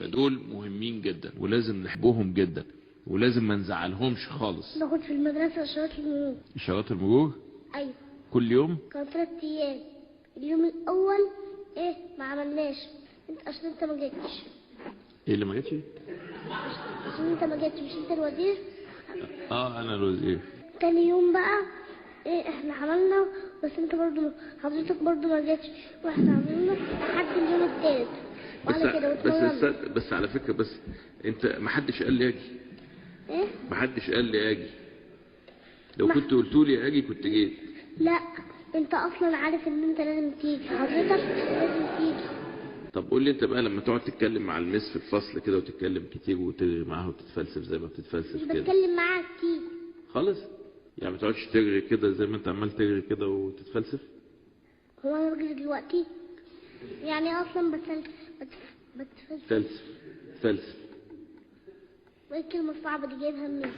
فدول مهمين جدا ولازم نحبهم جدا ولازم ما نزعلهمش خالص. باخد في المدرسة إشارات المرور. إشارات المرور؟ أيوة. كل يوم؟ كان 3 أيام. اليوم الأول ما عملناش عشان أنت ما جيتش. إيه اللي ما جاتش؟ عشان أنت ما جيتش، مش أنت الوزير؟ أنا الوزير. تاني يوم بقى إحنا عملنا، بس أنت برضو حضرتك برضو ما جيتش، وإحنا عملنا لحد اليوم التالت وعلى كده واتمرنا. بس على فكرة، بس أنت ما حدش قال لي أجي. ما حدش قال لي أجي. لو كنت قلتولي أجي كنت جيت. لا، أنت أصلا عارف إن أنت لازم تيجي، حضرتك لازم تيجي. طب قول لي أنت بقى، لما تقعد تتكلم مع المس في الفصل كده وتتكلم كتير وترغي معاها وتتفلسف زي ما بتتفلسف كده. مش بتكلم معاك كتير خالص؟ يعني ما تقعدش تجري كده زي ما أنت عمال تجري كده وتتفلسف؟ هو أنا بجري دلوقتي؟ يعني أصلا بتفلسف. فلسف. وإيه الكلمة الصعبة دي جايبها منين؟